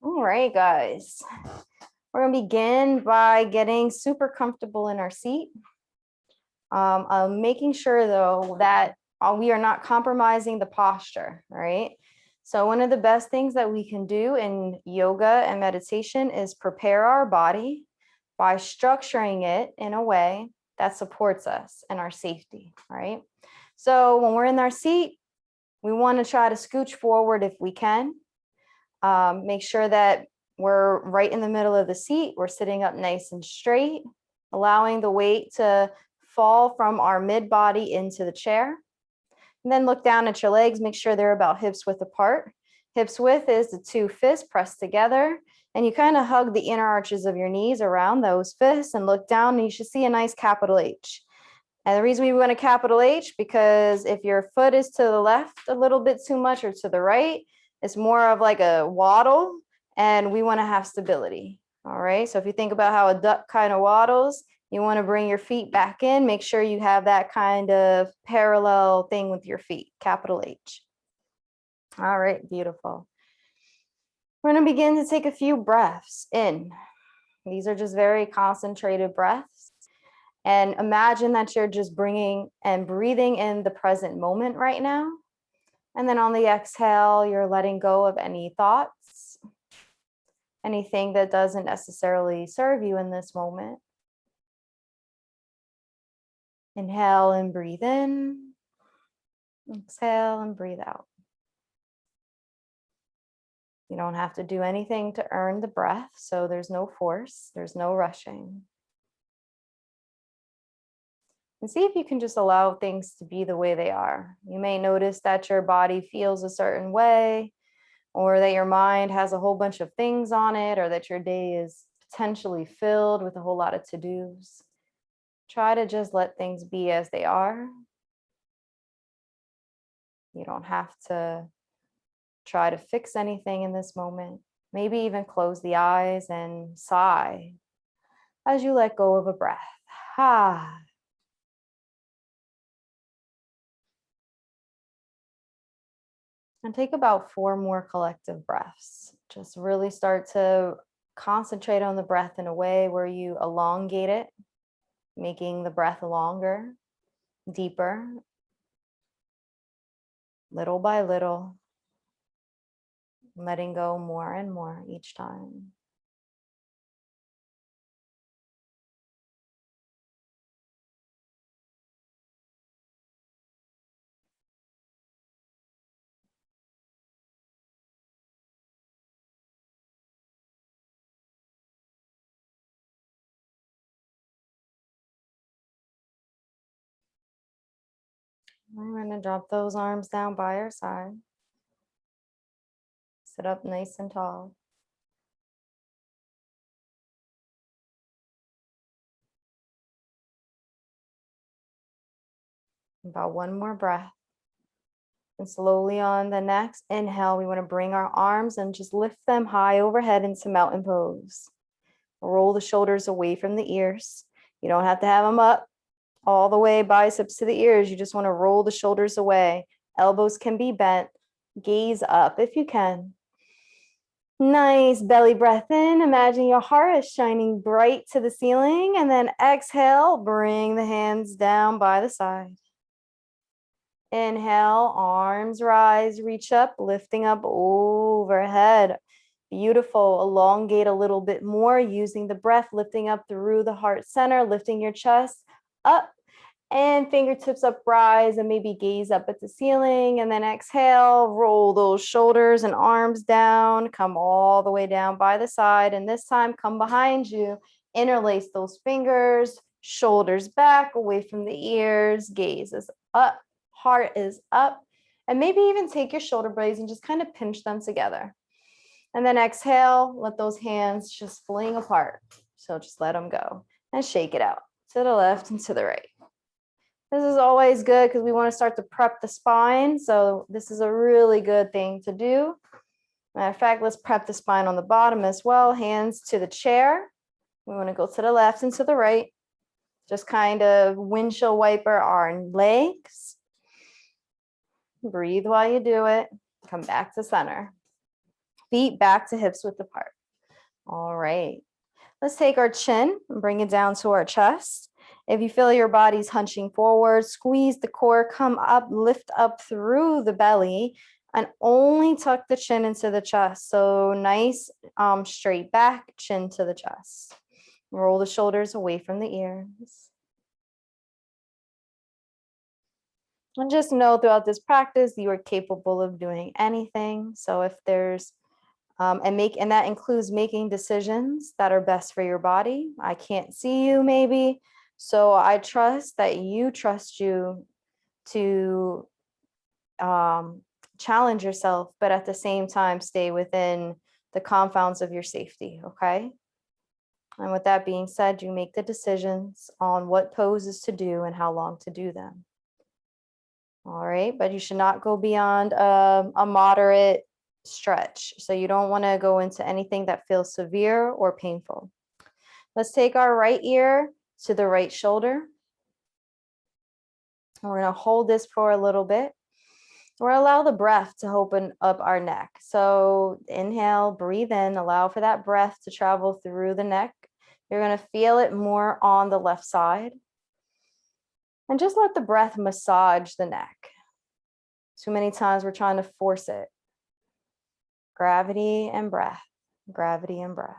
All right, guys. We're going to begin by getting super comfortable in our seat. Making sure, though, that we are not compromising the posture, right? So one of the best things that we can do in yoga and meditation is prepare our body by structuring it in a way that supports us and our safety, right? So when we're in our seat, we want to try to scooch forward if we can. Make sure that we're right in the middle of the seat. We're sitting up nice and straight, allowing the weight to fall from our mid body into the chair. And then look down at your legs, make sure they're about hips width apart. Hips width is the two fists pressed together, and you kind of hug the inner arches of your knees around those fists and look down, and you should see a nice capital H. And the reason we want a capital H, because if your foot is to the left a little bit too much or to the right, it's more of like a waddle, and we want to have stability. All right. So if you think about how a duck kind of waddles, you want to bring your feet back in. Make sure you have that kind of parallel thing with your feet, capital H. All right. Beautiful. We're going to begin to take a few breaths in. These are just very concentrated breaths. And imagine that you're just bringing and breathing in the present moment right now. And then on the exhale, you're letting go of any thoughts, anything that doesn't necessarily serve you in this moment. Inhale and breathe in. Exhale and breathe out. You don't have to do anything to earn the breath, so there's no force, there's no rushing. And see if you can just allow things to be the way they are. You may notice that your body feels a certain way, or that your mind has a whole bunch of things on it, or that your day is potentially filled with a whole lot of to-dos. Try to just let things be as they are. You don't have to try to fix anything in this moment. Maybe even close the eyes and sigh as you let go of a breath. Ah. And take about 4 more collective breaths. Just really start to concentrate on the breath in a way where you elongate it, making the breath longer, deeper, little by little, letting go more and more each time. I'm going to drop those arms down by your side. Sit up nice and tall. About 1 more breath. And slowly on the next inhale, we want to bring our arms and just lift them high overhead into mountain pose. Roll the shoulders away from the ears. You don't have to have them up all the way, biceps to the ears. You just want to roll the shoulders away. Elbows can be bent. Gaze up if you can. Nice belly breath in. Imagine your heart is shining bright to the ceiling. And then exhale, bring the hands down by the side. Inhale, arms rise, reach up, lifting up overhead. Beautiful. Elongate a little bit more using the breath, lifting up through the heart center, lifting your chest up and fingertips up, rise and maybe gaze up at the ceiling. And then exhale, roll those shoulders and arms down, come all the way down by the side. And this time come behind you, interlace those fingers, shoulders back, away from the ears, gaze is up, heart is up. And maybe even take your shoulder blades and just kind of pinch them together. And then exhale, let those hands just fling apart. So just let them go and shake it out to the left and to the right. This is always good because we want to start to prep the spine. So this is a really good thing to do. Matter of fact, let's prep the spine on the bottom as well. Hands to the chair. We want to go to the left and to the right. Just kind of windshield wiper our legs. Breathe while you do it. Come back to center. Feet back to hips width apart. All right. Let's take our chin and bring it down to our chest. If you feel your body's hunching forward, squeeze the core, come up, lift up through the belly, and only tuck the chin into the chest. So nice straight back, chin to the chest. Roll the shoulders away from the ears. And just know throughout this practice, you are capable of doing anything. So if there's, and that includes making decisions that are best for your body. I can't see you maybe. So I trust that you trust you to challenge yourself, but at the same time, stay within the confines of your safety, okay? And with that being said, you make the decisions on what poses to do and how long to do them. All right, but you should not go beyond a moderate stretch. So you don't want to go into anything that feels severe or painful. Let's take our right ear to the right shoulder. We're going to hold this for a little bit. Or allow the breath to open up our neck. So inhale, breathe in, allow for that breath to travel through the neck. You're going to feel it more on the left side. And just let the breath massage the neck. Too many times we're trying to force it. Gravity and breath, gravity and breath.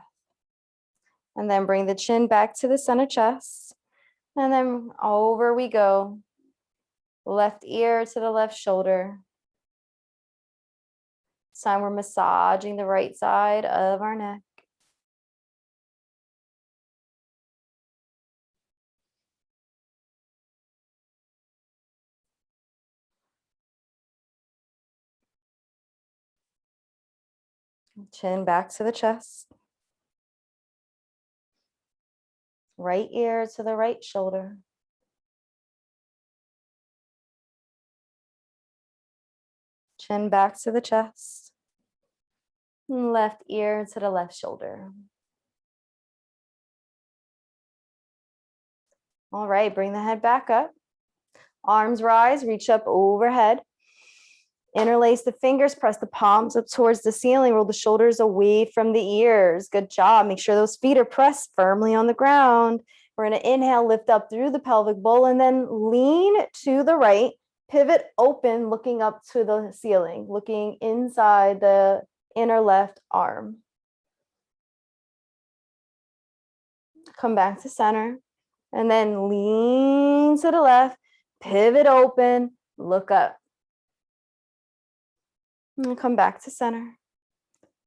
And then bring the chin back to the center chest. And then over we go. Left ear to the left shoulder. This time we're massaging the right side of our neck. Chin back to the chest. Right ear to the right shoulder. Chin back to the chest. Left ear to the left shoulder. All right, bring the head back up. Arms rise, reach up overhead. Interlace the fingers, press the palms up towards the ceiling, roll the shoulders away from the ears. Good job. Make sure those feet are pressed firmly on the ground. We're going to inhale, lift up through the pelvic bowl, and then lean to the right, pivot open, looking up to the ceiling, looking inside the inner left arm. Come back to center, and then lean to the left, pivot open, look up. And come back to center.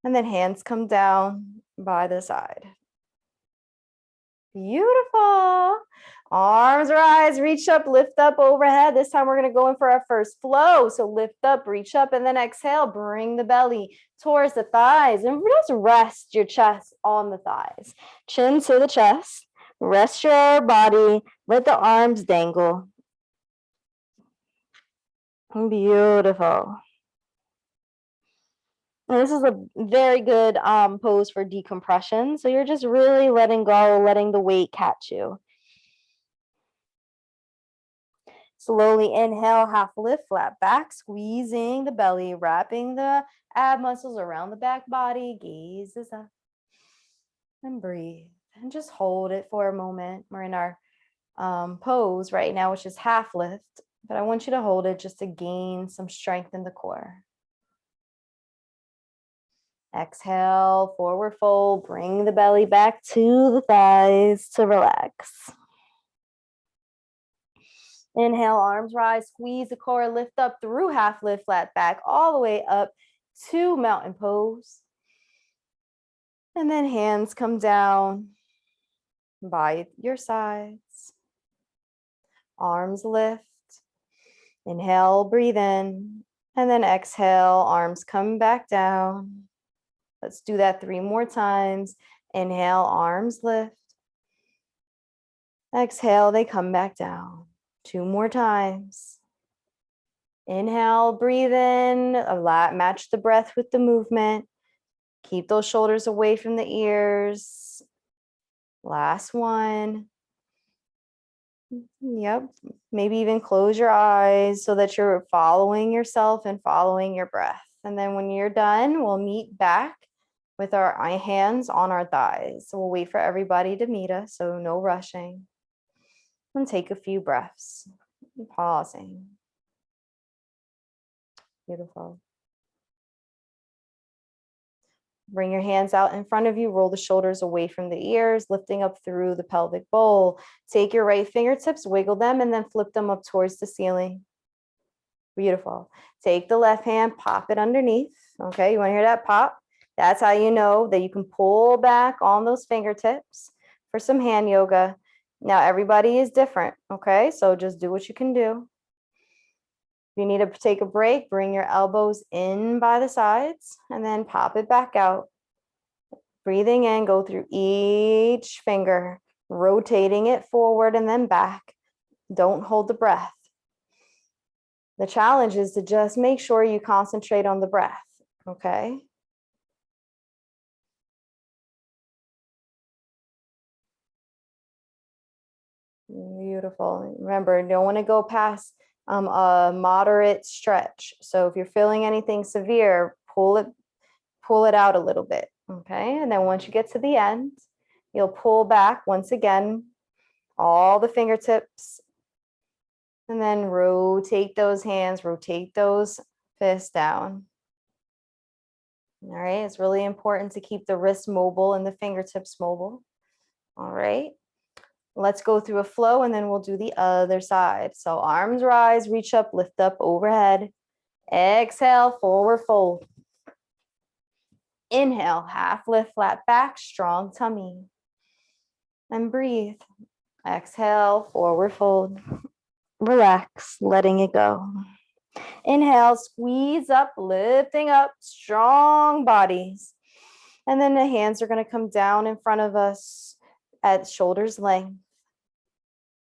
And then hands come down by the side. Beautiful. Arms rise, reach up, lift up overhead. This time we're going to go in for our first flow. So lift up, reach up, and then exhale. Bring the belly towards the thighs. And just rest your chest on the thighs. Chin to the chest. Rest your body. Let the arms dangle. Beautiful. And this is a very good pose for decompression. So you're just really letting go, letting the weight catch you. Slowly inhale, half lift, flat back, squeezing the belly, wrapping the ab muscles around the back body, gazes up. And breathe. And just hold it for a moment. We're in our pose right now, which is half lift. But I want you to hold it just to gain some strength in the core. Exhale, forward fold, bring the belly back to the thighs to relax. Inhale, arms rise, squeeze the core, lift up through half lift, flat back, all the way up to mountain pose. And then hands come down by your sides. Arms lift. Inhale, breathe in. And then exhale, arms come back down. Let's do that 3 more times. Inhale, arms lift. Exhale, they come back down. 2 more times. Inhale, breathe in. Match the breath with the movement. Keep those shoulders away from the ears. Last one. Yep. Maybe even close your eyes so that you're following yourself and following your breath. And then when you're done, we'll meet back with our hands on our thighs. So we'll wait for everybody to meet us, so no rushing. And take a few breaths, pausing. Beautiful. Bring your hands out in front of you, roll the shoulders away from the ears, lifting up through the pelvic bowl. Take your right fingertips, wiggle them, and then flip them up towards the ceiling. Beautiful. Take the left hand, pop it underneath. Okay, you want to hear that pop? That's how you know that you can pull back on those fingertips for some hand yoga. Now, everybody is different, okay? So just do what you can do. If you need to take a break, bring your elbows in by the sides and then pop it back out. Breathing in, go through each finger, rotating it forward and then back. Don't hold the breath. The challenge is to just make sure you concentrate on the breath, okay? Beautiful. Remember, you don't want to go past a moderate stretch. So if you're feeling anything severe, pull it out a little bit, okay? And then once you get to the end, you'll pull back once again, all the fingertips, and then rotate those hands, rotate those fists down. All right, it's really important to keep the wrists mobile and the fingertips mobile. All right, let's go through a flow and then we'll do the other side. So arms rise, reach up, lift up overhead. Exhale, forward fold. Inhale, half lift, flat back, strong tummy. And breathe. Exhale, forward fold. Relax, letting it go. Inhale, squeeze up, lifting up, strong bodies. And then the hands are going to come down in front of us at shoulders length.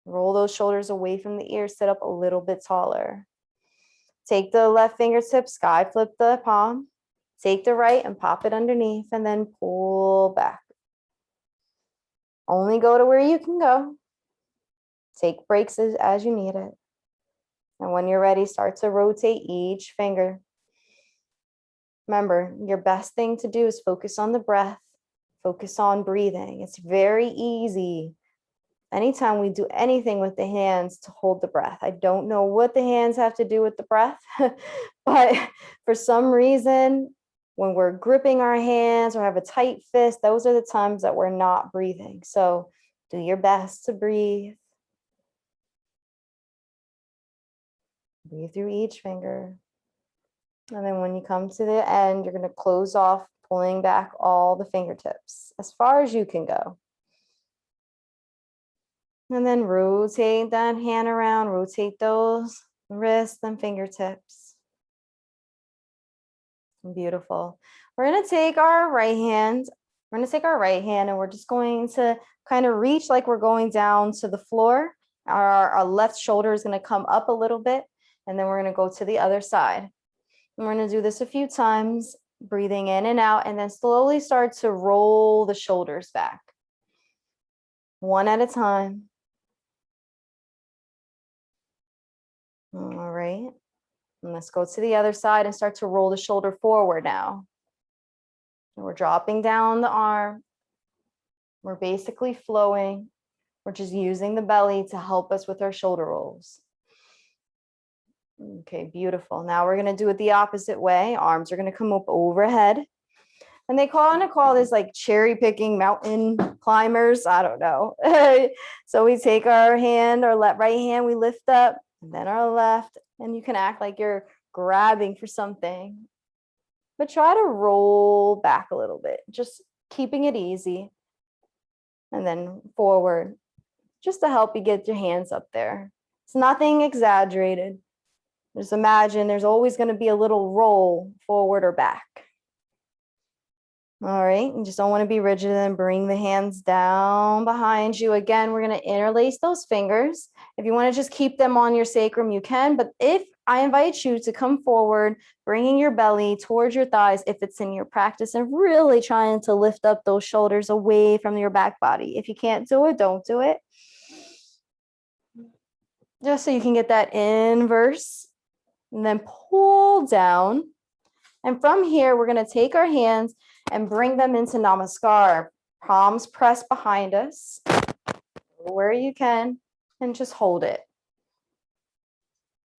Roll those shoulders away from the ears, sit up a little bit taller. Take the left fingertip, sky flip the palm. Take the right and pop it underneath and then pull back. Only go to where you can go. Take breaks as you need it. And when you're ready, start to rotate each finger. Remember, your best thing to do is focus on the breath, focus on breathing. It's very easy anytime we do anything with the hands to hold the breath. I don't know what the hands have to do with the breath, but for some reason, when we're gripping our hands or have a tight fist, those are the times that we're not breathing. So do your best to breathe. Breathe through each finger. And then when you come to the end, you're going to close off, pulling back all the fingertips as far as you can go. And then rotate that hand around, rotate those wrists and fingertips. Beautiful. We're going to take our right hand. And we're just going to kind of reach like we're going down to the floor. Our left shoulder is going to come up a little bit. And then we're going to go to the other side. And we're going to do this a few times, breathing in and out, and then slowly start to roll the shoulders back. One at a time. All right. And let's go to the other side and start to roll the shoulder forward now. And we're dropping down the arm. We're basically flowing. We're just using the belly to help us with our shoulder rolls. Okay, beautiful. Now we're going to do it the opposite way. Arms are going to come up overhead. And they call this like cherry picking mountain climbers. I don't know. So we take our hand, our right hand, we lift up, and then our left, and you can act like you're grabbing for something. But try to roll back a little bit, just keeping it easy. And then forward, just to help you get your hands up there. It's nothing exaggerated. Just imagine there's always going to be a little roll forward or back. All right, you just don't want to be rigid and bring the hands down behind you. Again, we're going to interlace those fingers. If you want to just keep them on your sacrum, you can. But if I invite you to come forward, bringing your belly towards your thighs, if it's in your practice, and really trying to lift up those shoulders away from your back body. If you can't do it, don't do it. just so you can get that inverse, and then pull down. And from here, we're going to take our hands and bring them into Namaskar. Palms pressed behind us, where you can, and just hold it.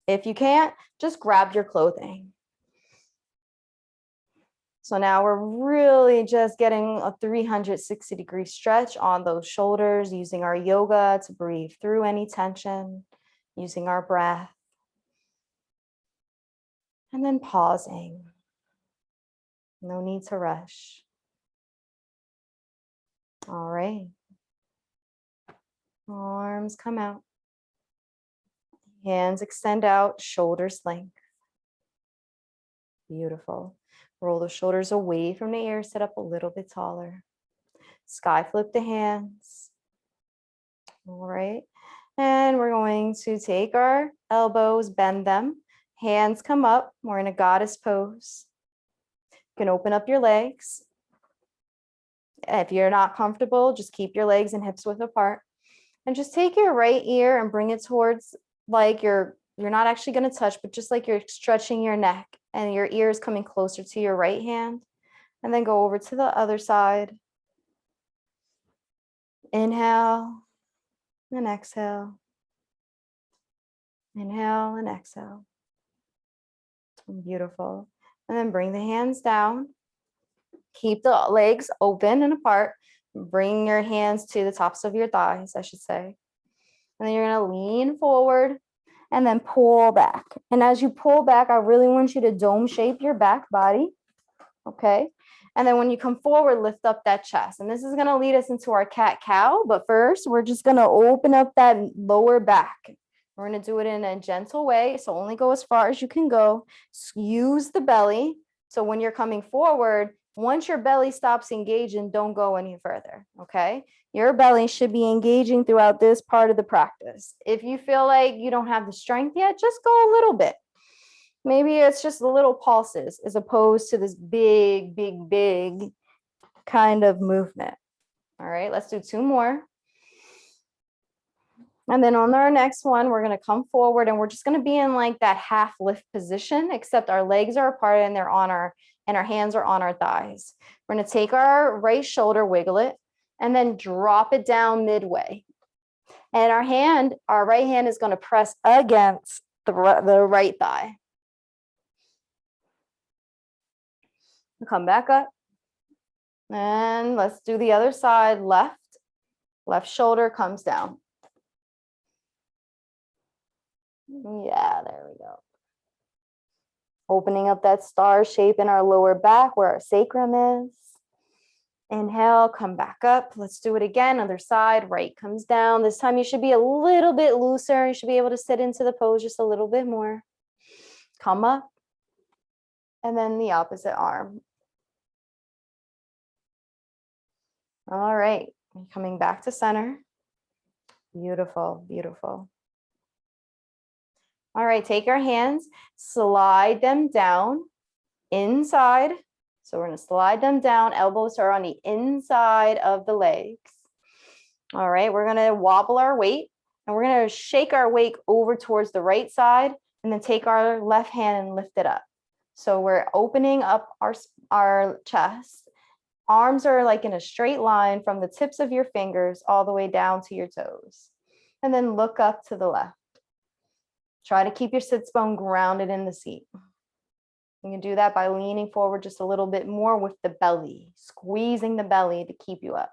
If you can't, just grab your clothing. So now we're really just getting a 360-degree stretch on those shoulders, using our yoga to breathe through any tension, using our breath, and then pausing. No need to rush. All right. Arms come out. Hands extend out, shoulders length. Beautiful. Roll the shoulders away from the ears, sit up a little bit taller. Sky flip the hands. All right. And we're going to take our elbows, bend them. Hands come up. We're in a goddess pose. You can open up your legs. If you're not comfortable, just keep your legs and hips width apart. And just take your right ear and bring it towards, like you're not actually going to touch, but just like you're stretching your neck and your ear is coming closer to your right hand. And then go over to the other side. Inhale and exhale. Inhale and exhale. Beautiful. And then bring the hands down. Keep the legs open and apart. Bring your hands to the tops of your thighs, I should say. And then you're going to lean forward and then pull back. And as you pull back, I really want you to dome shape your back body. Okay. And then when you come forward, lift up that chest. And this is going to lead us into our cat-cow. But first, we're just going to open up that lower back. We're going to do it in a gentle way. So only go as far as you can go. Use the belly. So when you're coming forward, once your belly stops engaging, don't go any further. Okay. Your belly should be engaging throughout this part of the practice. If you feel like you don't have the strength yet, just go a little bit. Maybe it's just the little pulses as opposed to this big, big, big kind of movement. All right, let's do 2 more. And then on our next one, we're going to come forward and we're just going to be in like that half lift position, except our legs are apart and our hands are on our thighs. We're going to take our right shoulder, wiggle it, and then drop it down midway. And our right hand is going to press against the right thigh. Come back up. And let's do the other side. Left shoulder comes down. Yeah, there we go. Opening up that star shape in our lower back where our sacrum is. Inhale, come back up. Let's do it again. Other side, right comes down. This time you should be a little bit looser. You should be able to sit into the pose just a little bit more. Come up. And then the opposite arm. All right, coming back to center. Beautiful, beautiful. All right, take our hands, slide them down inside. So we're going to slide them down. Elbows are on the inside of the legs. All right, we're going to wobble our weight and we're going to shake our weight over towards the right side and then take our left hand and lift it up. So we're opening up our chest. Arms are like in a straight line from the tips of your fingers all the way down to your toes. And then look up to the left. Try to keep your sits bone grounded in the seat. You can do that by leaning forward just a little bit more with the belly, squeezing the belly to keep you up.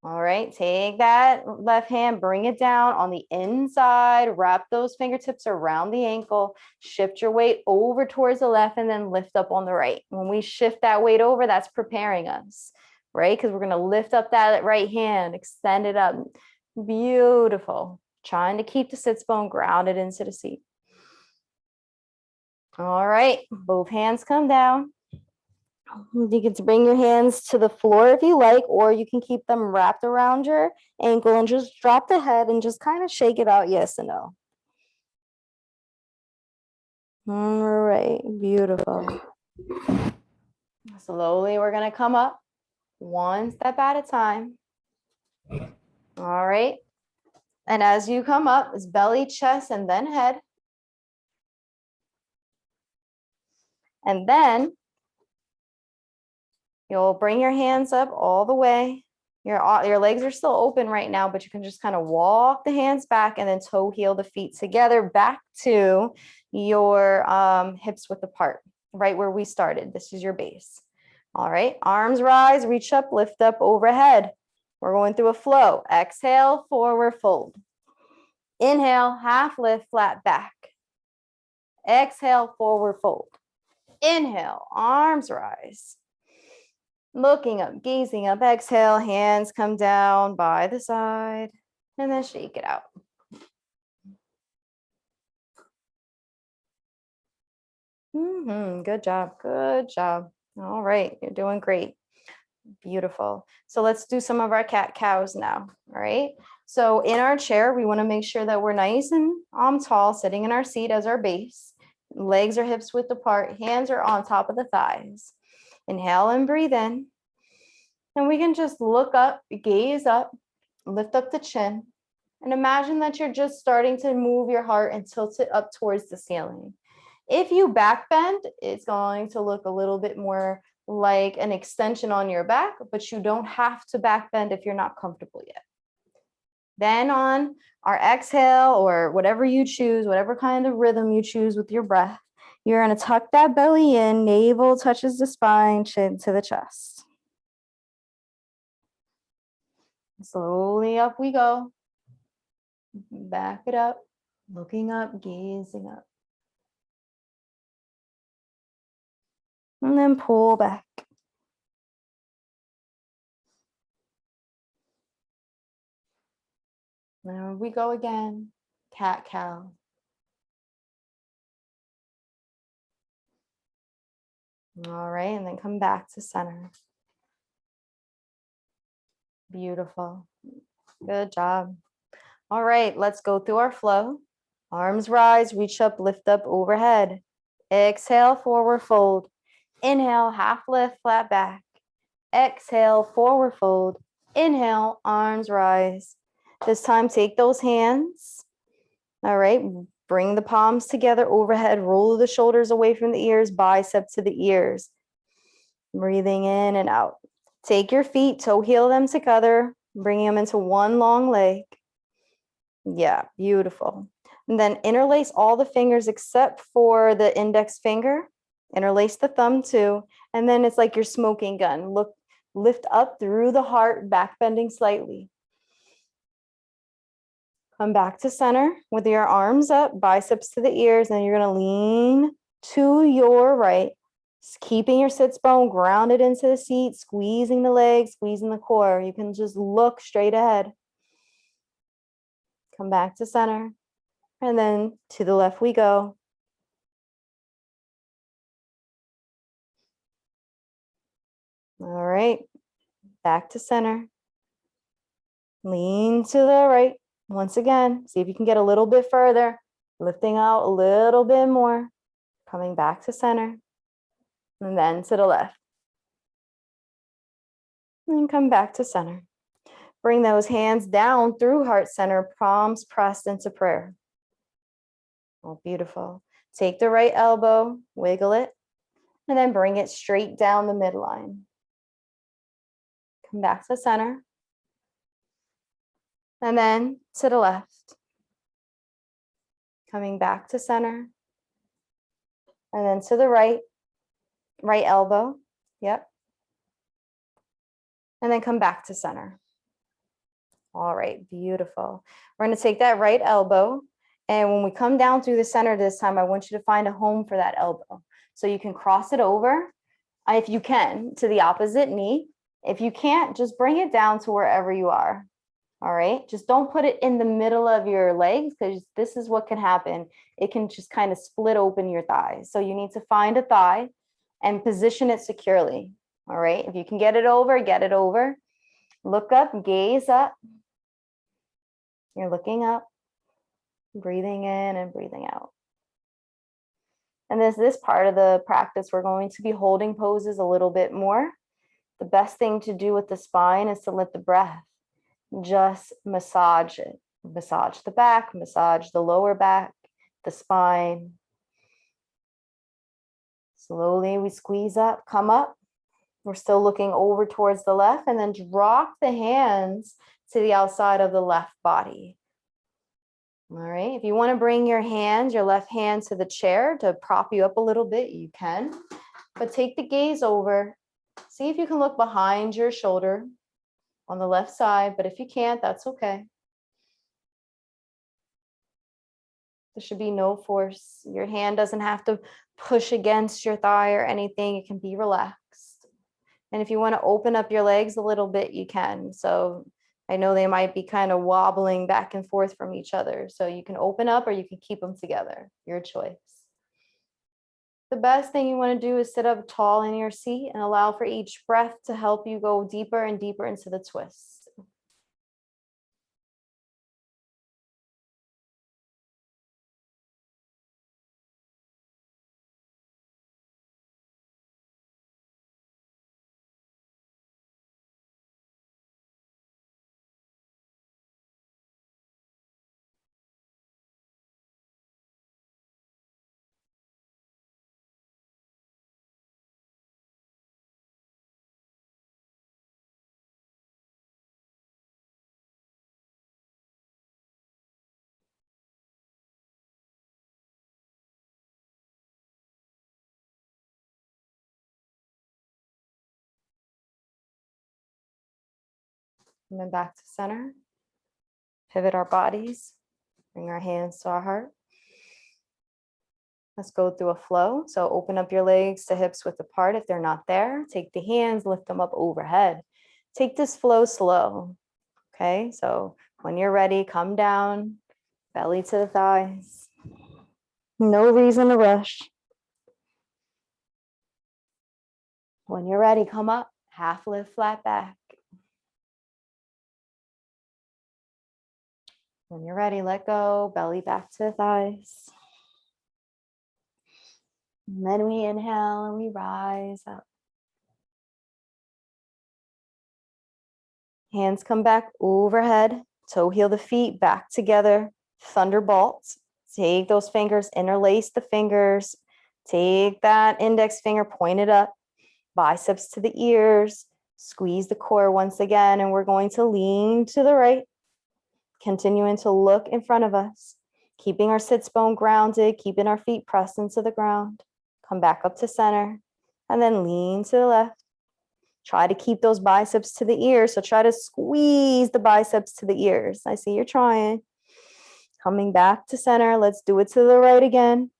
All right, take that left hand, bring it down on the inside, wrap those fingertips around the ankle, shift your weight over towards the left and then lift up on the right. When we shift that weight over, that's preparing us, right? Because we're going to lift up that right hand, extend it up. Beautiful. Trying to keep the sits bone grounded into the seat. All right, both hands come down. You can bring your hands to the floor if you like, or you can keep them wrapped around your ankle and just drop the head and just kind of shake it out, yes and no. All right, beautiful. Slowly, we're going to come up one step at a time. All right. And as you come up, it's belly, chest, and then head. And then you'll bring your hands up all the way. Your legs are still open right now, but you can just kind of walk the hands back and then toe heel the feet together back to your hips width apart, right where we started. This is your base. All right, arms rise, reach up, lift up overhead. We're going through a flow. Exhale, forward fold. Inhale, half lift, flat back. Exhale, forward fold. Inhale, arms rise. Looking up, gazing up, exhale, hands come down by the side, and then shake it out. Good job, good job. All right, you're doing great. Beautiful. So let's do some of our cat cows now, all right? So in our chair, we wanna make sure that we're nice and tall, sitting in our seat as our base. Legs are hips width apart, hands are on top of the thighs. Inhale and breathe in. And we can just look up, gaze up, lift up the chin, and imagine that you're just starting to move your heart and tilt it up towards the ceiling. If you back bend, it's going to look a little bit more like an extension on your back, but you don't have to back bend if you're not comfortable yet. Then on our exhale, or whatever you choose, whatever kind of rhythm you choose with your breath, you're going to tuck that belly in, navel touches the spine, chin to the chest. Slowly up we go. Back it up, looking up, gazing up. And then pull back. There we go again. Cat cow. All right, and then come back to center. Beautiful. Good job. All right, let's go through our flow. Arms rise, reach up, lift up overhead. Exhale, forward fold. Inhale, half lift, flat back. Exhale, forward fold. Inhale, arms rise. This time, take those hands. All right, bring the palms together overhead, roll the shoulders away from the ears, bicep to the ears. Breathing in and out. Take your feet, toe heel them together, bringing them into one long leg. Yeah, beautiful. And then interlace all the fingers except for the index finger. Interlace the thumb too. And then it's like your smoking gun. Lift up through the heart, back bending slightly. Come back to center with your arms up, biceps to the ears, and you're gonna lean to your right, keeping your sits bone grounded into the seat, squeezing the legs, squeezing the core. You can just look straight ahead. Come back to center, and then to the left we go. All right, back to center. Lean to the right. Once again, see if you can get a little bit further, lifting out a little bit more, coming back to center, and then to the left. And come back to center. Bring those hands down through heart center, palms pressed into prayer. Oh, beautiful. Take the right elbow, wiggle it, and then bring it straight down the midline. Come back to center. And then to the left. Coming back to center. And then to the right elbow. Yep. And then come back to center. All right, beautiful. We're going to take that right elbow. And when we come down through the center this time, I want you to find a home for that elbow. So you can cross it over, if you can, to the opposite knee. If you can't, just bring it down to wherever you are. All right, just don't put it in the middle of your legs, because this is what can happen. It can just kind of split open your thighs. So you need to find a thigh and position it securely. All right, if you can get it over, get it over. Look up, gaze up. You're looking up, breathing in and breathing out. And this part of the practice, we're going to be holding poses a little bit more. The best thing to do with the spine is to let the breath just massage it. Massage the back, massage the lower back, the spine. Slowly we squeeze up, come up. We're still looking over towards the left, and then drop the hands to the outside of the left body. All right, if you want to bring your hands, your left hand to the chair to prop you up a little bit, you can. But take the gaze over. See if you can look behind your shoulder on the left side, but if you can't, that's okay. There should be no force. Your hand doesn't have to push against your thigh or anything. It can be relaxed. And if you want to open up your legs a little bit, you can. So I know they might be kind of wobbling back and forth from each other. So you can open up or you can keep them together. Your choice. The best thing you want to do is sit up tall in your seat and allow for each breath to help you go deeper and deeper into the twist. And then back to center. Pivot our bodies. Bring our hands to our heart. Let's go through a flow. So open up your legs to hips width apart if they're not there. Take the hands, lift them up overhead. Take this flow slow. Okay, so when you're ready, come down, belly to the thighs. No reason to rush. When you're ready, come up, half lift, flat back. When you're ready, let go, belly back to the thighs. And then we inhale and we rise up. Hands come back overhead, toe heel the feet back together, thunderbolt. Take those fingers, interlace the fingers. Take that index finger, point it up, biceps to the ears, squeeze the core once again, and we're going to lean to the right, continuing to look in front of us, keeping our sits bone grounded, keeping our feet pressed into the ground. Come back up to center, and then lean to the left. Try to keep those biceps to the ears. So try to squeeze the biceps to the ears. I see you're trying. Coming back to center. Let's do it to the right again.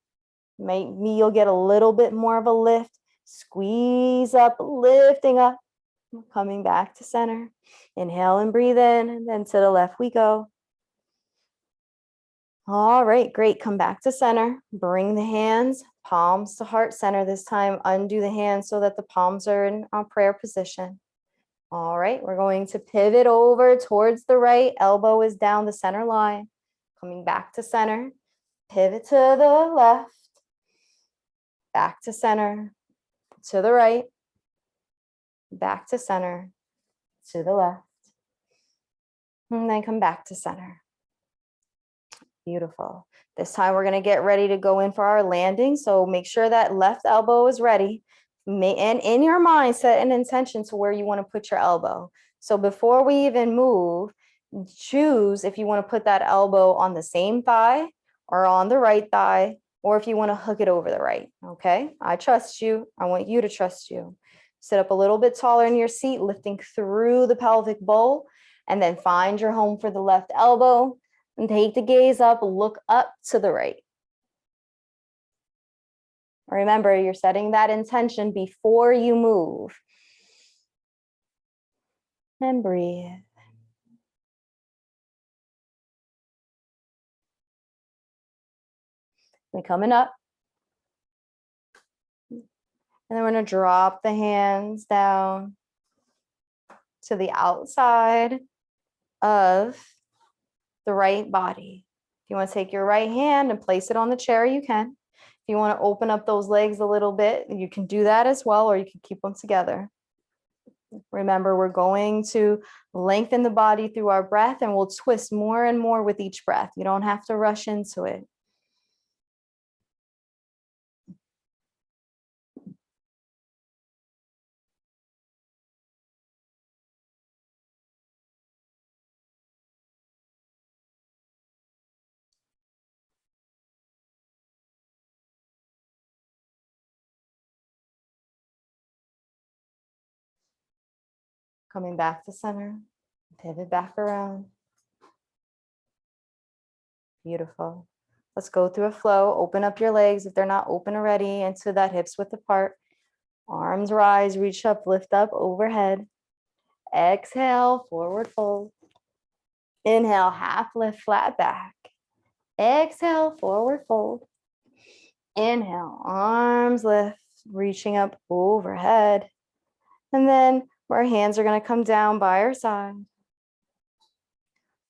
Maybe you'll get a little bit more of a lift. Squeeze up, lifting up. Coming back to center. Inhale and breathe in, and then to the left we go. All right, great. Come back to center. Bring the hands, palms to heart center this time. Undo the hands so that the palms are in our prayer position. All right, we're going to pivot over towards the right. Elbow is down the center line. Coming back to center. Pivot to the left. Back to center. To the right. Back to center. To the left. And then come back to center. Beautiful. This time we're going to get ready to go in for our landing. So make sure that left elbow is ready. And in your mind, set an intention to where you want to put your elbow. So before we even move, choose if you want to put that elbow on the same thigh or on the right thigh, or if you want to hook it over the right. Okay, I trust you. I want you to trust you. Sit up a little bit taller in your seat, lifting through the pelvic bowl, and then find your home for the left elbow. And take the gaze up, look up to the right. Remember, you're setting that intention before you move. And breathe. We're coming up. And then we're going to drop the hands down to the outside of the right body. If you want to take your right hand and place it on the chair, you can. If you want to open up those legs a little bit, you can do that as well, or you can keep them together. Remember, we're going to lengthen the body through our breath, and we'll twist more and more with each breath. You don't have to rush into it. Coming back to center, pivot back around. Beautiful. Let's go through a flow. Open up your legs if they're not open already into that hips width apart. Arms rise, reach up, lift up overhead. Exhale, forward fold. Inhale, half lift, flat back. Exhale, forward fold. Inhale, arms lift, reaching up overhead. And then our hands are going to come down by our side.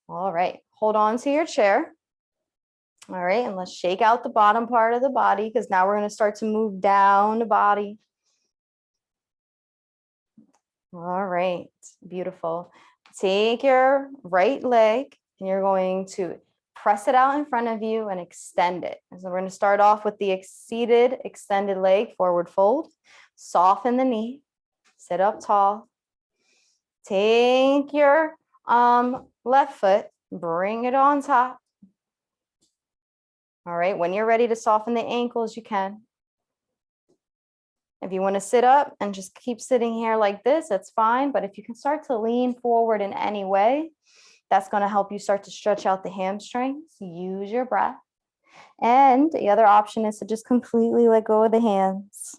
All right, hold on to your chair. All right, and let's shake out the bottom part of the body, because now we're going to start to move down the body. All right, beautiful. Take your right leg and you're going to press it out in front of you and extend it. So we're going to start off with the extended leg, forward fold. Soften the knee, sit up tall. Take your left foot, bring it on top. All right, when you're ready to soften the ankles, you can. If you want to sit up and just keep sitting here like this, that's fine. But if you can start to lean forward in any way, that's going to help you start to stretch out the hamstrings. Use your breath. And the other option is to just completely let go of the hands.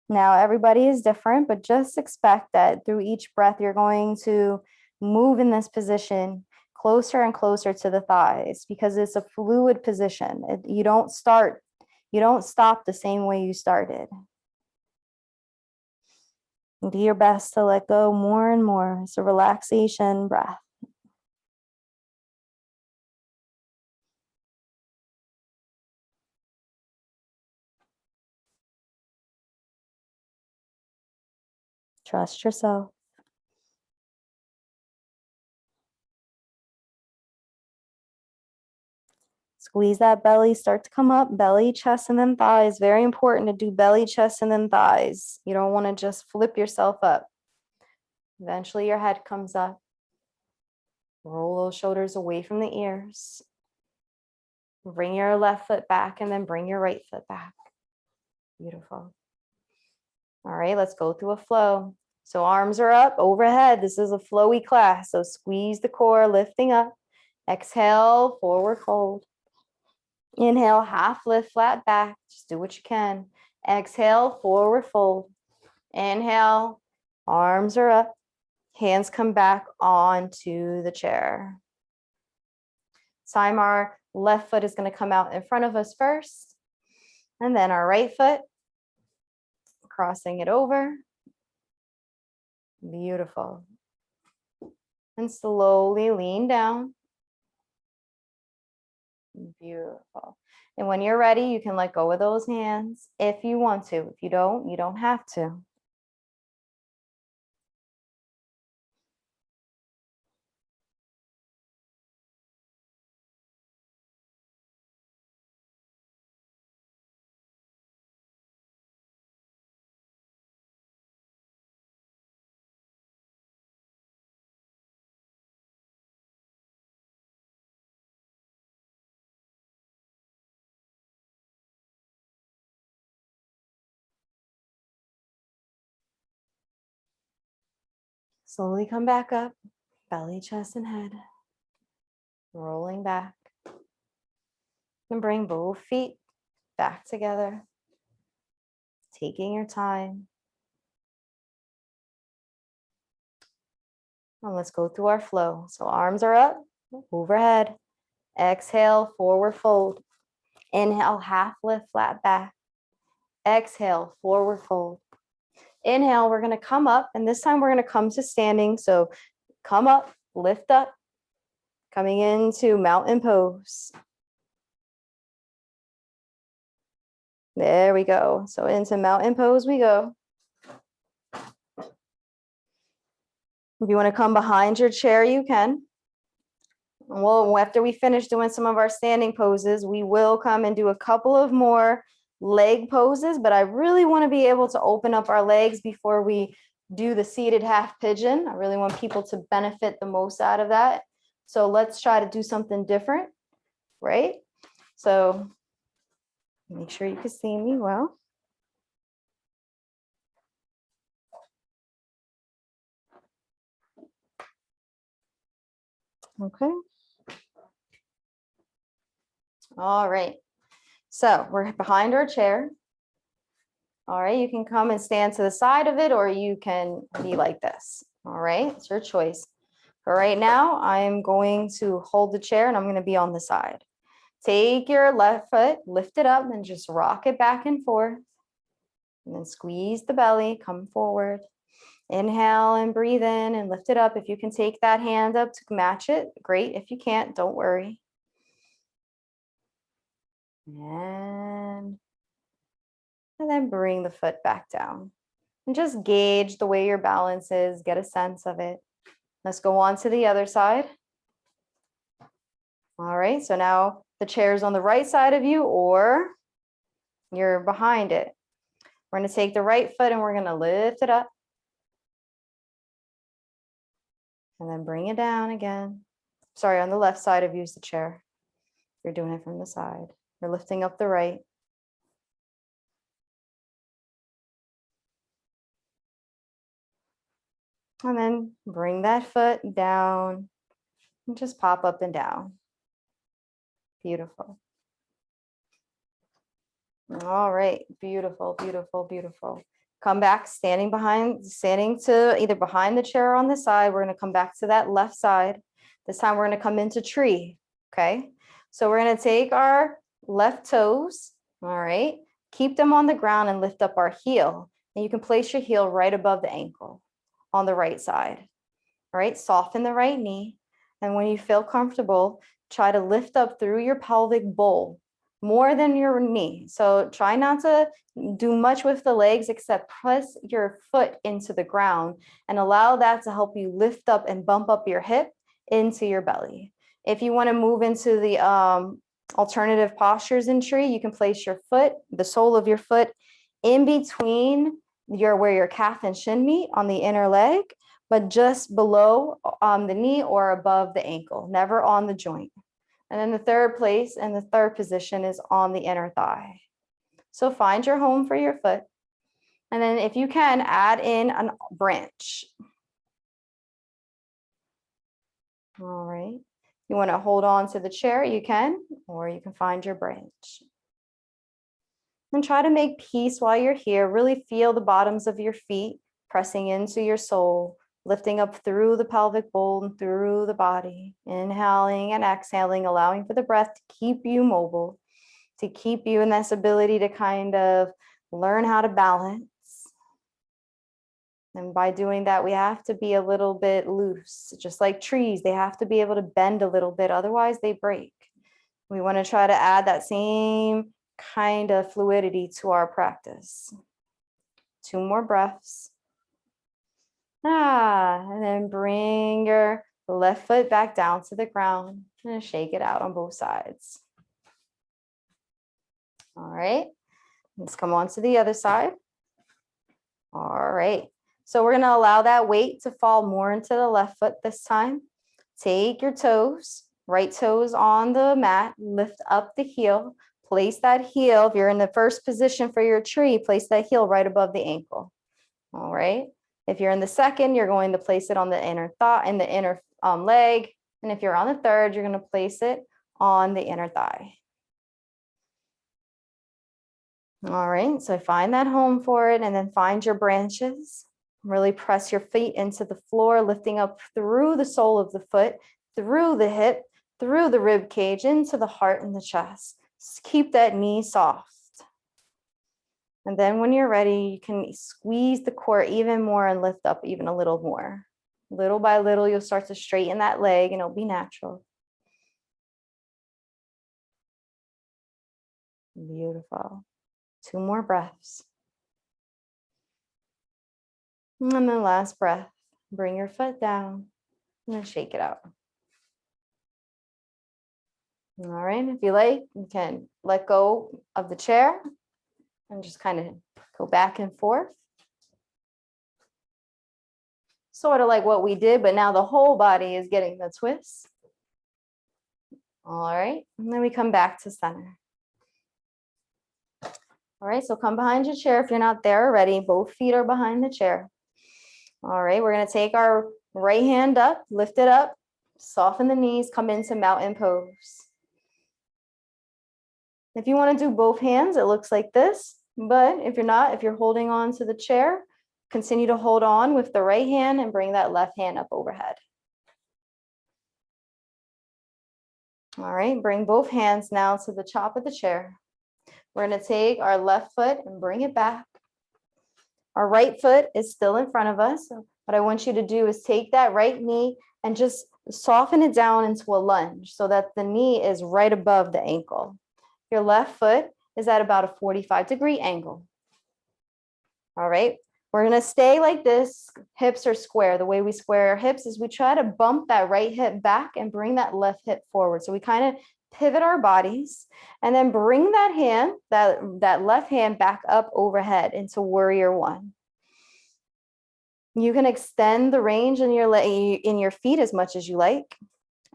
Now, everybody is different, but just expect that through each breath, you're going to move in this position closer and closer to the thighs, because it's a fluid position. You don't stop the same way you started. Do your best to let go more and more. It's a relaxation breath. Trust yourself. Squeeze that belly, start to come up, belly, chest, and then thighs. Very important to do belly, chest, and then thighs. You don't want to just flip yourself up. Eventually your head comes up. Roll those shoulders away from the ears. Bring your left foot back and then bring your right foot back. Beautiful. All right, let's go through a flow. So arms are up overhead. This is a flowy class. So squeeze the core, lifting up. Exhale, forward fold. Inhale, half lift, flat back. Just do what you can. Exhale, forward fold. Inhale, arms are up. Hands come back onto the chair. Time our left foot is going to come out in front of us first. And then our right foot, crossing it over. Beautiful. And slowly lean down. Beautiful. And when you're ready, you can let go of those hands if you want to. If you don't have to. Slowly come back up, belly, chest, and head. Rolling back. And bring both feet back together. Taking your time. And let's go through our flow. So arms are up, overhead. Exhale, forward fold. Inhale, half lift, flat back. Exhale, forward fold. Inhale, we're going to come up, and this time we're going to come to standing. So come up, lift up, coming into mountain pose. There we go. So into mountain pose we go. If you want to come behind your chair, you can. Well, after we finish doing some of our standing poses, we will come and do a couple of more leg poses, but I really want to be able to open up our legs before we do the seated half pigeon. I really want people to benefit the most out of that. So let's try to do something different, right? So make sure you can see me well. Okay. All right. So we're behind our chair. All right, you can come and stand to the side of it, or you can be like this. All right, it's your choice. But right now, I'm going to hold the chair and I'm going to be on the side. Take your left foot, lift it up, and just rock it back and forth. And then squeeze the belly, come forward. Inhale and breathe in and lift it up. If you can take that hand up to match it, great. If you can't, don't worry. And then bring the foot back down. And just gauge the way your balance is, get a sense of it. Let's go on to the other side. All right, so now the chair's on the right side of you or you're behind it. We're going to take the right foot and we're going to lift it up. And then bring it down again. Sorry, on the left side of you is the chair. You're doing it from the side. You're lifting up the right. And then bring that foot down and just pop up and down. Beautiful. All right, beautiful, beautiful, beautiful. Come back, standing to either behind the chair or on the side. We're going to come back to that left side. This time we're going to come into tree, okay? So we're going to take our left toes, all right? Keep them on the ground and lift up our heel. And you can place your heel right above the ankle on the right side, all right? Soften the right knee. And when you feel comfortable, try to lift up through your pelvic bowl more than your knee. So try not to do much with the legs except press your foot into the ground and allow that to help you lift up and bump up your hip into your belly. If you want to move into the alternative postures in tree, you can place your foot, the sole of your foot, in between where your calf and shin meet on the inner leg, but just below the knee or above the ankle, never on the joint. And then the third place and the third position is on the inner thigh. So find your home for your foot. And then if you can, add in a branch. All right. You want to hold on to the chair, you can, or you can find your branch. And try to make peace while you're here. Really feel the bottoms of your feet pressing into your soul, lifting up through the pelvic bowl and through the body, inhaling and exhaling, allowing for the breath to keep you mobile, to keep you in this ability to kind of learn how to balance. And by doing that, we have to be a little bit loose, just like trees. They have to be able to bend a little bit, otherwise they break. We want to try to add that same kind of fluidity to our practice. 2 more breaths. And then bring your left foot back down to the ground and shake it out on both sides. All right, let's come on to the other side. All right, so we're going to allow that weight to fall more into the left foot this time. Take your toes, right toes on the mat, lift up the heel, place that heel. If you're in the first position for your tree, place that heel right above the ankle. All right. If you're in the second, you're going to place it on the inner leg. And if you're on the third, you're going to place it on the inner thigh. All right, so find that home for it and then find your branches. Really press your feet into the floor, lifting up through the sole of the foot, through the hip, through the rib cage, into the heart and the chest. Just keep that knee soft. And then when you're ready, you can squeeze the core even more and lift up even a little more. Little by little, you'll start to straighten that leg and it'll be natural. Beautiful. 2 more breaths. And then last breath, bring your foot down and then shake it out. All right, if you like, you can let go of the chair and just kind of go back and forth. Sort of like what we did, but now the whole body is getting the twist. All right, and then we come back to center. All right, so come behind your chair if you're not there already. Both feet are behind the chair. All right, we're gonna take our right hand up, lift it up, soften the knees, come into mountain pose. If you want to do both hands, it looks like this, but if you're not, if you're holding on to the chair, continue to hold on with the right hand and bring that left hand up overhead. All right, bring both hands now to the top of the chair. We're going to take our left foot and bring it back. Our right foot is still in front of us. So what I want you to do is take that right knee and just soften it down into a lunge so that the knee is right above the ankle. Your left foot is at about a 45-degree angle. All right, we're going to stay like this. Hips are square. The way we square our hips is we try to bump that right hip back and bring that left hip forward. So we kind of pivot our bodies and then bring that hand, that left hand back up overhead into warrior one. You can extend the range in your feet as much as you like.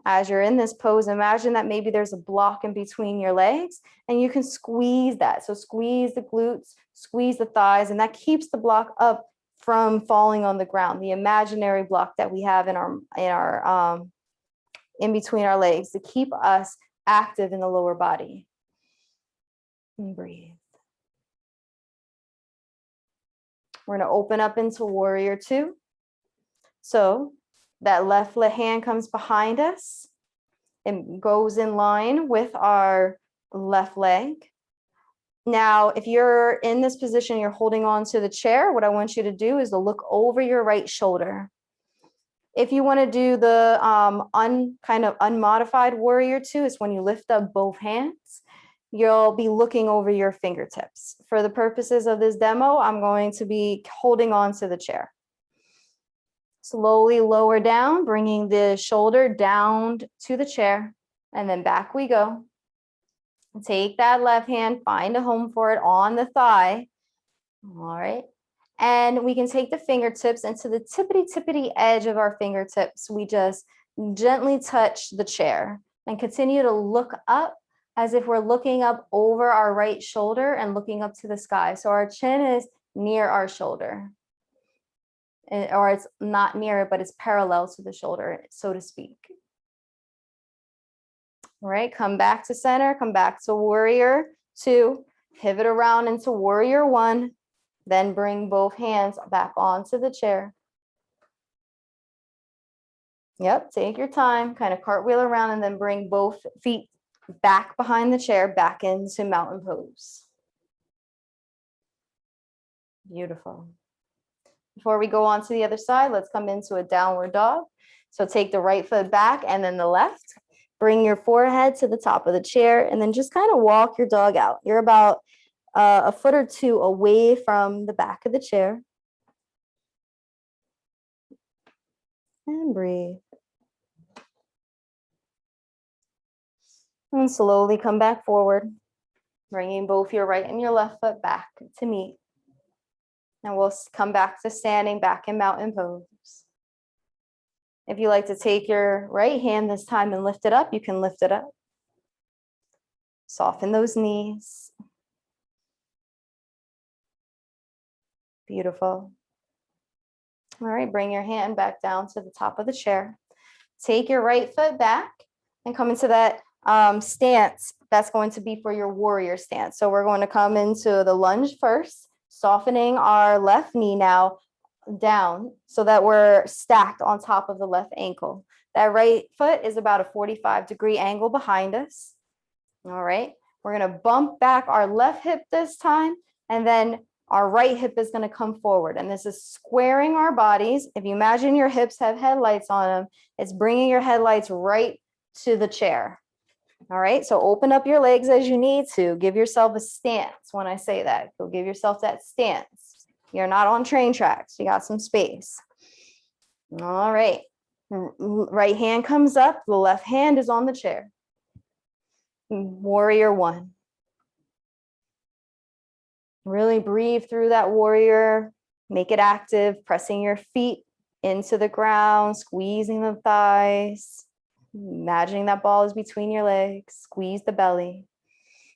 As you're in this pose, imagine that maybe there's a block in between your legs and you can squeeze that. So squeeze the glutes, squeeze the thighs, and that keeps the block up from falling on the ground. The imaginary block that we have in between our legs to keep us active in the lower body. And breathe. We're going to open up into warrior two. So that left hand comes behind us and goes in line with our left leg. Now, if you're in this position, you're holding on to the chair, what I want you to do is to look over your right shoulder. If you want to do the kind of unmodified warrior two, is when you lift up both hands, you'll be looking over your fingertips. For the purposes of this demo, I'm going to be holding on to the chair. Slowly lower down, bringing the shoulder down to the chair, and then back we go. Take that left hand, find a home for it on the thigh. All right. And we can take the fingertips and to the tippity edge of our fingertips, we just gently touch the chair and continue to look up as if we're looking up over our right shoulder and looking up to the sky. So our chin is near our shoulder. Or it's not near it, but it's parallel to the shoulder, so to speak. All right, come back to center, come back to warrior two, pivot around into warrior one, then bring both hands back onto the chair. Yep, take your time, kind of cartwheel around and then bring both feet back behind the chair, back into mountain pose. Beautiful. Before we go on to the other side, let's come into a downward dog. So take the right foot back and then the left. Bring your forehead to the top of the chair and then just kind of walk your dog out. You're about a foot or two away from the back of the chair. And breathe. And slowly come back forward, bringing both your right and your left foot back to meet. And we'll come back to standing back in mountain pose. If you like to take your right hand this time and lift it up, you can lift it up. Soften those knees. Beautiful. All right, bring your hand back down to the top of the chair. Take your right foot back and come into that stance. That's going to be for your warrior stance. So we're going to come into the lunge first, softening our left knee now down so that we're stacked on top of the left ankle. That right foot is about a 45-degree angle behind us. All right, we're going to bump back our left hip this time, and then our right hip is going to come forward. And this is squaring our bodies. If you imagine your hips have headlights on them, it's bringing your headlights right to the chair. All right, so open up your legs as you need to. Give yourself a stance when I say that. Go give yourself that stance. You're not on train tracks. You got some space. All right. Right hand comes up. The left hand is on the chair. Warrior one. Really breathe through that warrior. Make it active, pressing your feet into the ground, squeezing the thighs. Imagining that ball is between your legs. Squeeze the belly.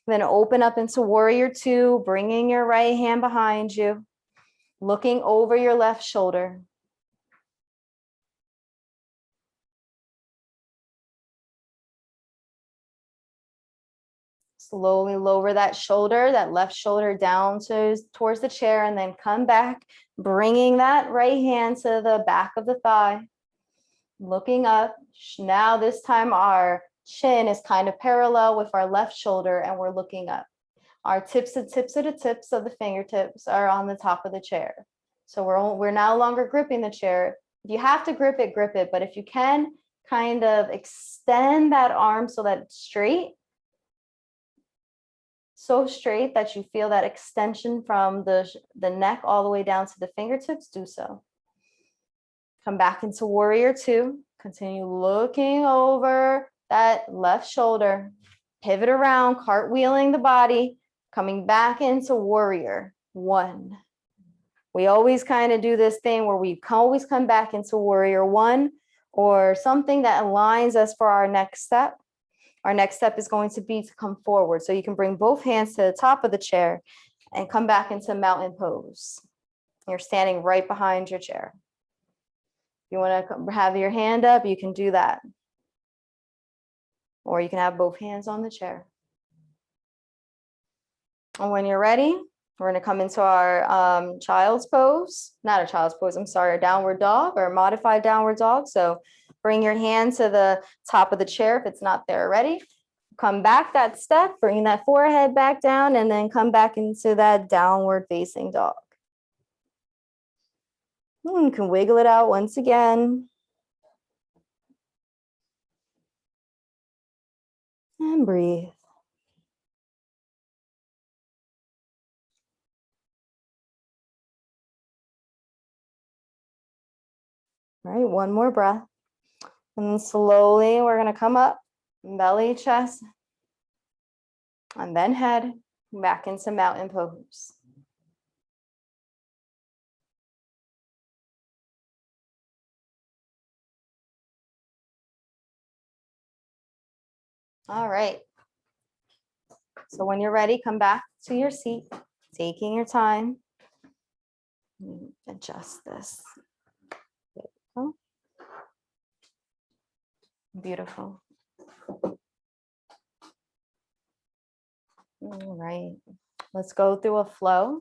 Then open up into warrior two, bringing your right hand behind you, looking over your left shoulder. Slowly lower that shoulder, that left shoulder down towards the chair, and then come back, bringing that right hand to the back of the thigh. Looking up. Now this time our chin is kind of parallel with our left shoulder and we're looking up. Our tips of the fingertips are on the top of the chair. So we're no longer gripping the chair. If you have to grip it, but if you can kind of extend that arm so that it's straight, so straight that you feel that extension from the neck all the way down to the fingertips, do so. Come back into warrior two. Continue looking over that left shoulder. Pivot around, cartwheeling the body, coming back into warrior one. We always kind of do this thing where we always come back into warrior one or something that aligns us for our next step. Our next step is going to be to come forward. So you can bring both hands to the top of the chair and come back into mountain pose. You're standing right behind your chair. If you want to have your hand up, you can do that. Or you can have both hands on the chair. And when you're ready, we're going to come into our child's pose. Not a child's pose, I'm sorry, a downward dog or a modified downward dog. So bring your hand to the top of the chair if it's not there already. Come back that step, bring that forehead back down, and then come back into that downward facing dog. You can wiggle it out once again. And breathe. All right, one more breath. And then slowly we're going to come up, belly, chest, and then head back into mountain pose. All right. So when you're ready, come back to your seat, taking your time. Adjust this. There we go. Beautiful. All right. Let's go through a flow.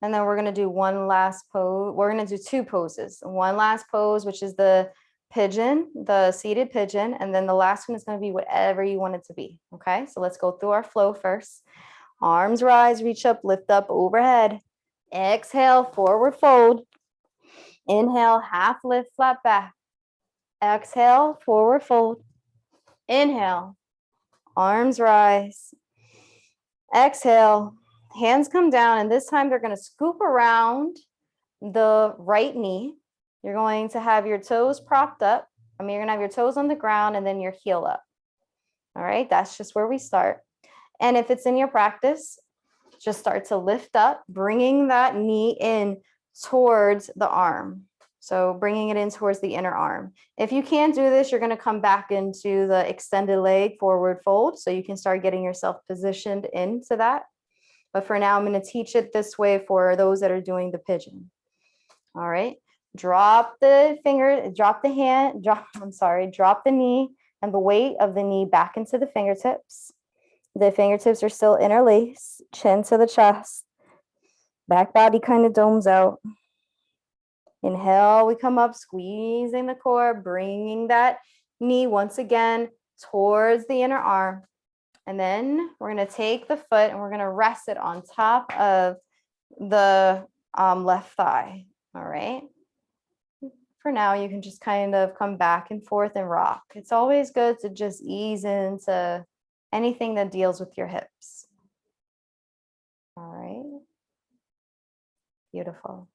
And then we're going to do one last pose. We're going to do two poses. One last pose, which is the pigeon, the seated pigeon. And then the last one is going to be whatever you want it to be. Okay, so let's go through our flow first. Arms rise, reach up, lift up overhead. Exhale, forward fold. Inhale, half lift, flat back. Exhale, forward fold. Inhale, arms rise. Exhale, hands come down, and this time they're going to scoop around the right knee. You're going to have your toes propped up. You're going to have your toes on the ground and then your heel up. All right, that's just where we start. And if it's in your practice, just start to lift up, bringing that knee in towards the arm. So bringing it in towards the inner arm. If you can't do this, you're going to come back into the extended leg forward fold. So you can start getting yourself positioned into that. But for now, I'm going to teach it this way for those that are doing the pigeon. All right. Drop the finger, drop the hand, drop the knee and the weight of the knee back into the fingertips. The fingertips are still interlaced, chin to the chest. Back body kind of domes out. Inhale, we come up, squeezing the core, bringing that knee once again towards the inner arm. And then we're going to take the foot and we're going to rest it on top of the left thigh. All right. For now, you can just kind of come back and forth and rock. It's always good to just ease into anything that deals with your hips. All right. Beautiful.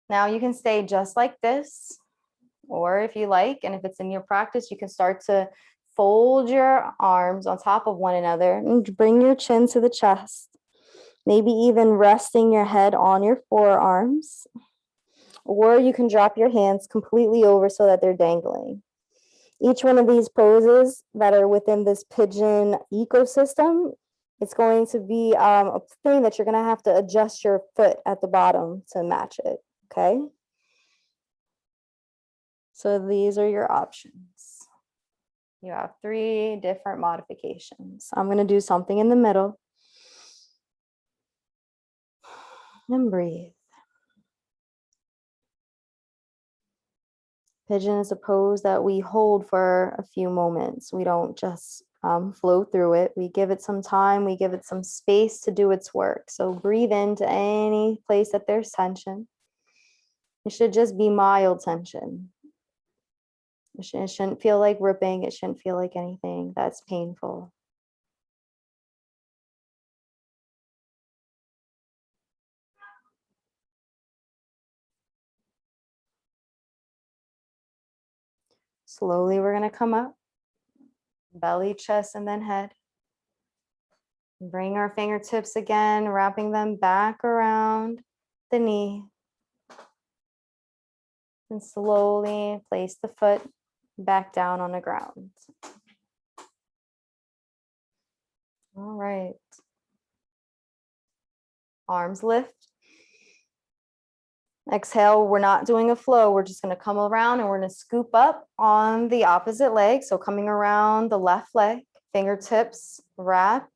Now you can stay just like this, or if you like, and if it's in your practice, you can start to fold your arms on top of one another and bring your chin to the chest. Maybe even resting your head on your forearms, or you can drop your hands completely over so that they're dangling. Each one of these poses that are within this pigeon ecosystem, it's going to be a thing that you're going to have to adjust your foot at the bottom to match it, okay? So these are your options. You have 3 different modifications. I'm going to do something in the middle. And breathe. Pigeon is a pose that we hold for a few moments. We don't just flow through it. We give it some time. We give it some space to do its work. So breathe into any place that there's tension. It should just be mild tension. It shouldn't feel like ripping. It shouldn't feel like anything that's painful. Slowly, we're going to come up. Belly, chest, and then head. Bring our fingertips again, wrapping them back around the knee. And slowly place the foot back down on the ground. All right. Arms lift. Exhale, we're not doing a flow. We're just going to come around and we're going to scoop up on the opposite leg. So coming around the left leg, fingertips wrap.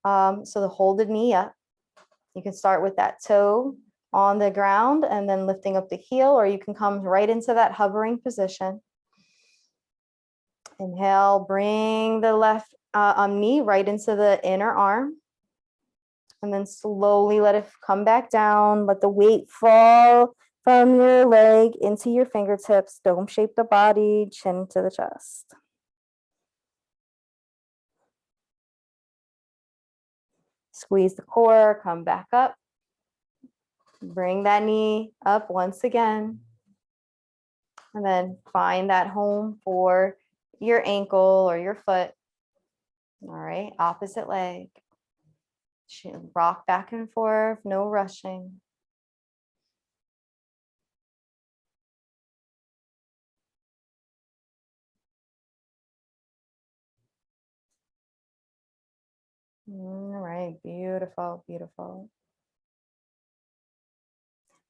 So the hold the knee up. You can start with that toe on the ground and then lifting up the heel, or you can come right into that hovering position. Inhale, bring the left knee right into the inner arm. And then slowly let it come back down. Let the weight fall from your leg into your fingertips. Dome shape the body, chin to the chest. Squeeze the core, come back up. Bring that knee up once again. And then find that home for your ankle or your foot. All right, opposite leg. Rock back and forth, no rushing. All right, beautiful, beautiful.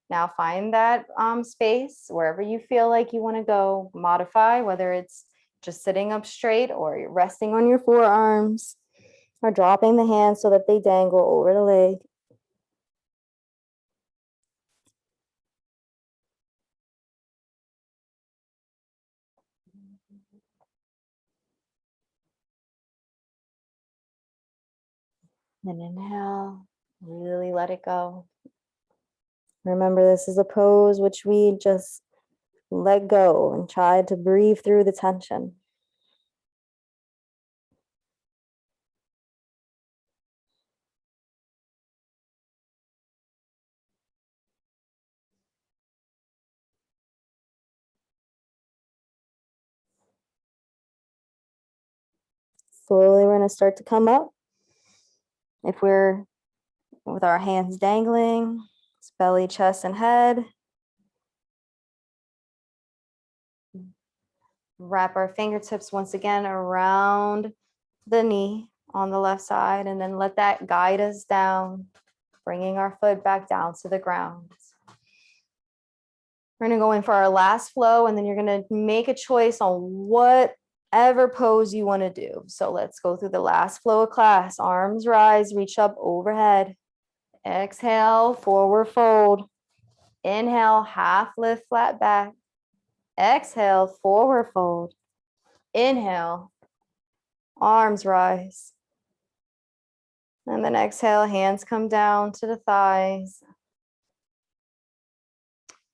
Now find that space wherever you feel like you want to go. Modify, whether it's just sitting up straight or you're resting on your forearms or dropping the hands so that they dangle over the leg. And inhale, really let it go. Remember, this is a pose which we just let go and try to breathe through the tension. Slowly, we're going to start to come up. If we're with our hands dangling, it's belly, chest, and head. Wrap our fingertips once again around the knee on the left side, and then let that guide us down, bringing our foot back down to the ground. We're going to go in for our last flow, and then you're going to make a choice on whatever pose you want to do. So let's go through the last flow of class. Arms rise, reach up overhead. Exhale, forward fold. Inhale, half lift, flat back. Exhale, forward fold. Inhale, arms rise. And then exhale, hands come down to the thighs.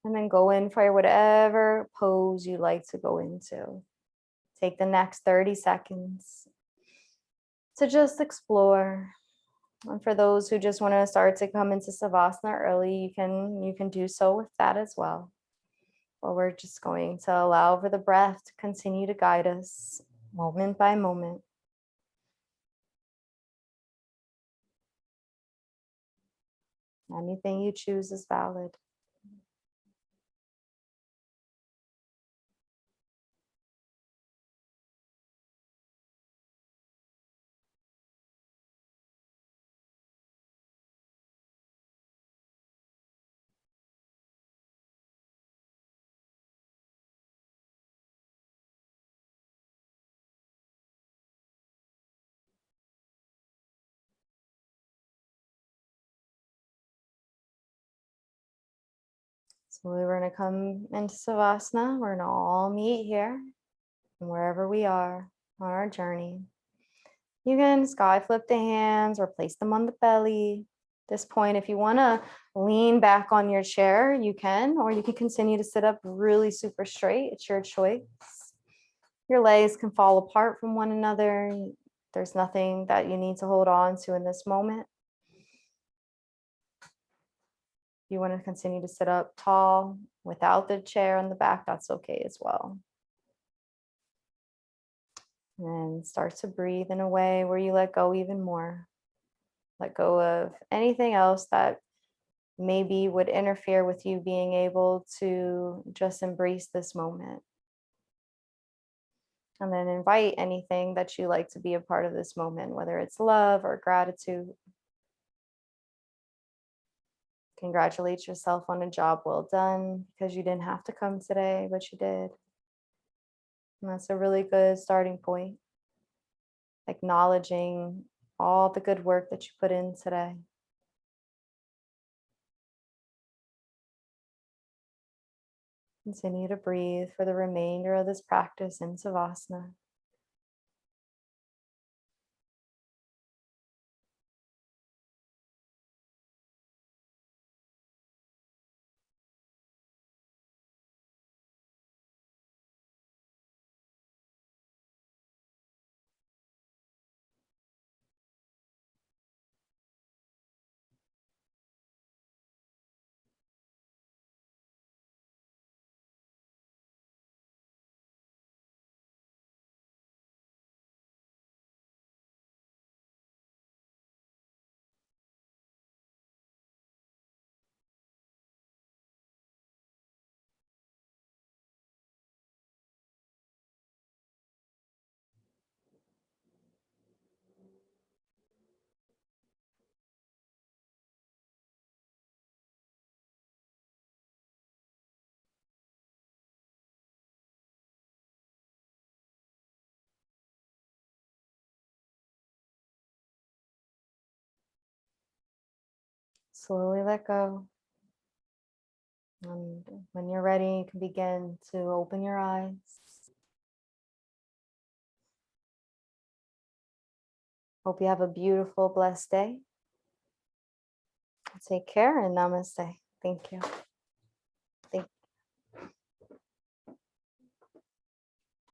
And then go in for whatever pose you like to go into. Take the next 30 seconds. to just explore. And for those who just want to start to come into Savasana early, you can do so with that as well. But we're just going to allow for the breath to continue to guide us moment by moment. Anything you choose is valid. So we're going to come into Savasana. We're going to all meet here, wherever we are on our journey. You can sky flip the hands or place them on the belly. At this point, if you want to lean back on your chair, you can, or you can continue to sit up really super straight. It's your choice. Your legs can fall apart from one another. There's nothing that you need to hold on to in this moment. If you want to continue to sit up tall without the chair on the back, that's okay as well. And start to breathe in a way where you let go even more. Let go of anything else that maybe would interfere with you being able to just embrace this moment. And then invite anything that you like to be a part of this moment, whether it's love or gratitude. Congratulate yourself on a job well done because you didn't have to come today, but you did. And that's a really good starting point. Acknowledging all the good work that you put in today. Continue to breathe for the remainder of this practice in Savasana. Slowly let go. And when you're ready, you can begin to open your eyes. Hope you have a beautiful, blessed day. Take care and namaste. Thank you.